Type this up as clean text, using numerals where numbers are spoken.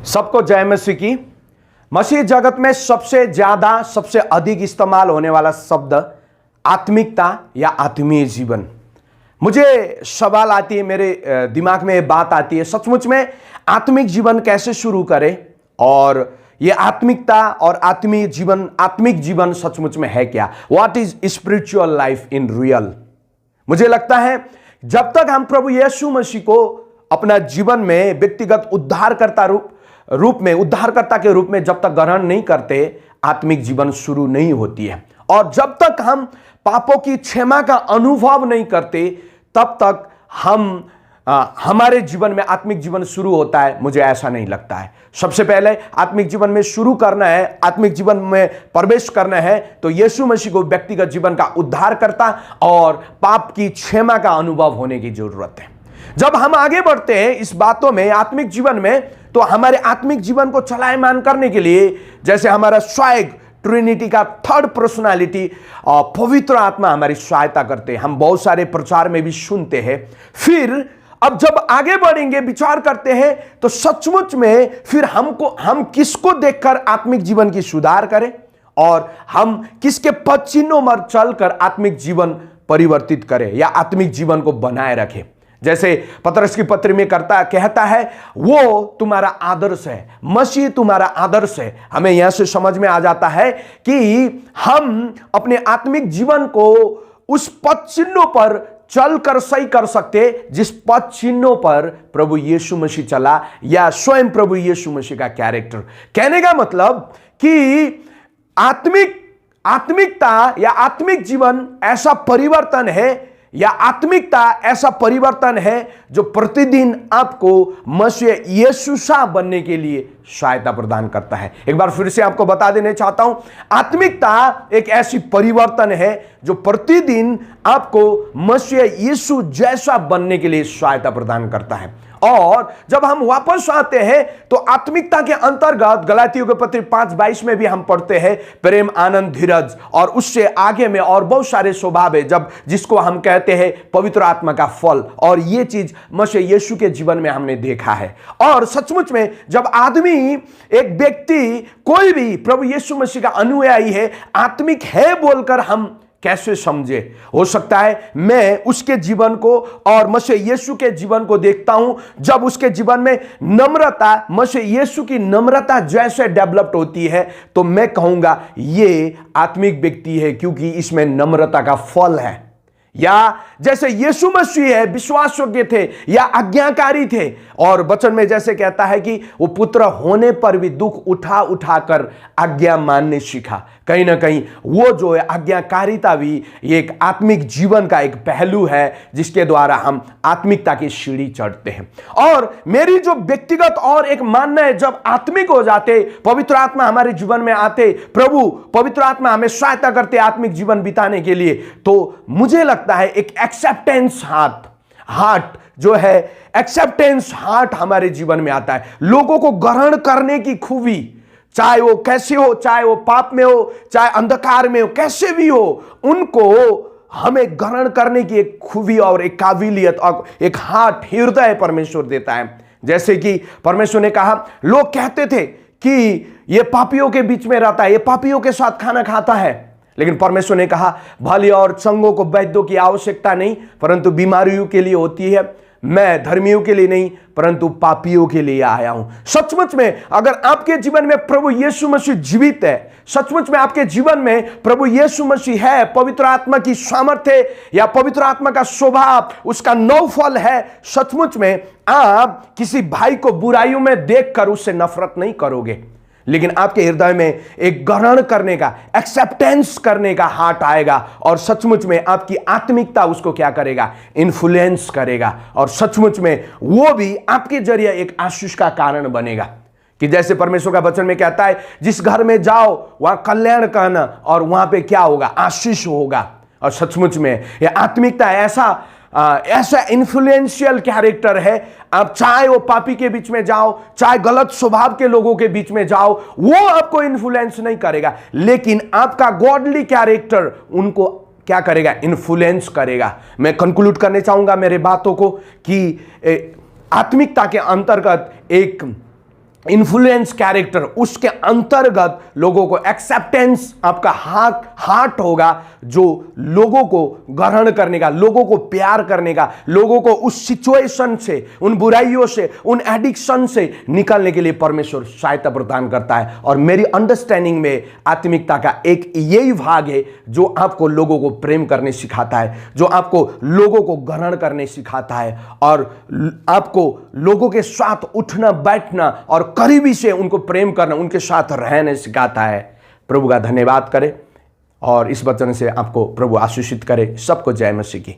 सबको जय मसीह की। मसीह जगत में सबसे ज्यादा सबसे अधिक इस्तेमाल होने वाला शब्द आत्मिकता या आत्मीय जीवन। मुझे सवाल आती है, मेरे दिमाग में बात आती है, सचमुच में आत्मिक जीवन कैसे शुरू करें और ये आत्मिकता और आत्मिक जीवन सचमुच में है क्या? What is spiritual life in real? मुझे लगता है जब तक हम प्रभु यीशु मसीह को अपना जीवन में व्यक्तिगत उद्धारकर्ता के रूप में जब तक ग्रहण नहीं करते, आत्मिक जीवन शुरू नहीं होती है। और जब तक हम पापों की क्षमा का अनुभव नहीं करते, तब तक हमारे जीवन में आत्मिक जीवन शुरू होता है, मुझे ऐसा नहीं लगता है। सबसे पहले आत्मिक जीवन में शुरू करना है, आत्मिक जीवन में प्रवेश करना है, तो यीशु मसीह को व्यक्तिगत जीवन का उद्धारकर्ता और पाप की क्षमा का अनुभव होने की जरूरत है। जब हम आगे बढ़ते हैं इस बातों में, आत्मिक जीवन में, तो हमारे आत्मिक जीवन को चलायमान करने के लिए, जैसे हमारा स्वयं ट्रिनिटी का थर्ड पर्सनालिटी पवित्र आत्मा हमारी सहायता करते हैं। हम बहुत सारे प्रचार में भी सुनते हैं। फिर अब जब आगे बढ़ेंगे, विचार करते हैं, तो सचमुच में फिर हम किसको देखकर आत्मिक जीवन की सुधार करें और हम किसके पद चिन्हों पर चलकर आत्मिक जीवन परिवर्तित करें या आत्मिक जीवन को बनाए रखें। जैसे पतरस की पत्री में कहता है, वो तुम्हारा आदर्श है, मसीह तुम्हारा आदर्श है। हमें यहां से समझ में आ जाता है कि हम अपने आत्मिक जीवन को उस पद चिन्हों पर चलकर सही कर सकते जिस पद चिन्हों पर प्रभु यीशु मसीह चला, या स्वयं प्रभु यीशु मसीह का कैरेक्टर। कहने का मतलब कि आत्मिकता या आत्मिक जीवन ऐसा परिवर्तन है, या आत्मिकता ऐसा परिवर्तन है जो प्रतिदिन आपको मसीह यीशु सा बनने के लिए सहायता प्रदान करता है। एक बार फिर से आपको बता देना चाहता हूं, आत्मिकता एक ऐसी परिवर्तन है जो प्रतिदिन आपको मसीह यीशु जैसा बनने के लिए सहायता प्रदान करता है। और जब हम वापस आते हैं तो आत्मिकता के अंतर्गत गलातियों के पत्र 5:22 में भी हम पढ़ते हैं, प्रेम, आनंद, धीरज, और उससे आगे में और बहुत सारे स्वभाव है जिसको हम कहते हैं पवित्र आत्मा का फल। और ये चीज मसीह यीशु के जीवन में हमने देखा है। और सचमुच में जब आदमी, एक व्यक्ति, कोई भी प्रभु यीशु मसीह का अनुयायी है, आत्मिक है बोलकर हम कैसे समझे? हो सकता है मैं उसके जीवन को और मसीह यीशु के जीवन को देखता हूं, जब उसके जीवन में नम्रता, मसीह यीशु की नम्रता जैसे डेवलप्ड होती है, तो मैं कहूंगा ये आत्मिक व्यक्ति है, क्योंकि इसमें नम्रता का फल है। या जैसे यीशु मसीह है, विश्वास योग्य थे या आज्ञाकारी थे, और वचन में जैसे कहता है कि वो पुत्र होने पर भी दुख उठाकर आज्ञा मानने सीखा। कहीं ना कहीं वो जो है आज्ञाकारिता भी एक आत्मिक जीवन का एक पहलू है जिसके द्वारा हम आत्मिकता की सीढ़ी चढ़ते हैं। और मेरी जो व्यक्तिगत और एक मानना है, जब आत्मिक हो जाते, पवित्र आत्मा हमारे जीवन में आते, प्रभु पवित्र आत्मा हमें सहायता करते आत्मिक जीवन बिताने के लिए, तो मुझे लगता है एक एक्सेप्टेंस हार्ट जो है, एक्सेप्टेंस हार्ट हमारे जीवन में आता है। लोगों को ग्रहण करने की खूबी, चाहे वो कैसे हो, चाहे वो पाप में हो, चाहे अंधकार में हो, कैसे भी हो, उनको हमें ग्रहण करने की एक खूबी और एक काबिलियत और एक हार्ट, हृदय परमेश्वर देता है। जैसे कि परमेश्वर ने कहा, लोग कहते थे कि ये पापियों के बीच में रहता है, ये पापियों के साथ खाना खाता है, लेकिन परमेश्वर ने कहा, भली और चंगों को वैद्यों की आवश्यकता नहीं, परंतु बीमारियों के लिए होती है। मैं धर्मियों के लिए नहीं, परंतु पापियों के लिए आया हूं। सचमुच में अगर आपके जीवन में प्रभु यीशु मसीह जीवित है, सचमुच में आपके जीवन में प्रभु यीशु मसीह है, पवित्र आत्मा की सामर्थ्य या पवित्र आत्मा का स्वभाव, उसका नौफल है, सचमुच में आप किसी भाई को बुराइयों में देखकर उससे नफरत नहीं करोगे, लेकिन आपके हृदय में एक ग्रहण करने का, एक्सेप्टेंस करने का हार्ट आएगा, और सचमुच में आपकी आत्मिकता उसको क्या करेगा? इन्फ्लुएंस करेगा, और सचमुच में वो भी आपके जरिए एक आशीष का कारण बनेगा। कि जैसे परमेश्वर का वचन में कहता है, जिस घर में जाओ वहां कल्याण कहना, और वहां पे क्या होगा? आशीष होगा। और सचमुच में यह आत्मिकता ऐसा इन्फ्लुएंशियल कैरेक्टर है। आप चाहे वो पापी के बीच में जाओ, चाहे गलत स्वभाव के लोगों के बीच में जाओ, वो आपको इन्फ्लुएंस नहीं करेगा, लेकिन आपका गॉडली कैरेक्टर उनको क्या करेगा? इन्फ्लुएंस करेगा। मैं कंक्लूड करने चाहूंगा मेरे बातों को कि आत्मिकता के अंतर्गत एक इन्फ्लुएंस कैरेक्टर, उसके अंतर्गत लोगों को एक्सेप्टेंस आपका हार्ट होगा, जो लोगों को ग्रहण करने का, लोगों को प्यार करने का, लोगों को उस सिचुएशन से, उन बुराइयों से, उन एडिक्शन से निकलने के लिए परमेश्वर सहायता प्रदान करता है। और मेरी अंडरस्टैंडिंग में आत्मिकता का एक यही भाग है जो आपको लोगों को प्रेम करने सिखाता है, जो आपको लोगों को ग्रहण करने सिखाता है, और आपको लोगों के साथ उठना बैठना और करीबी से उनको प्रेम करना, उनके साथ रहने सिखाता है। प्रभु का धन्यवाद करें और इस वचन से आपको प्रभु आशीषित करे। सबको जय मसीह की।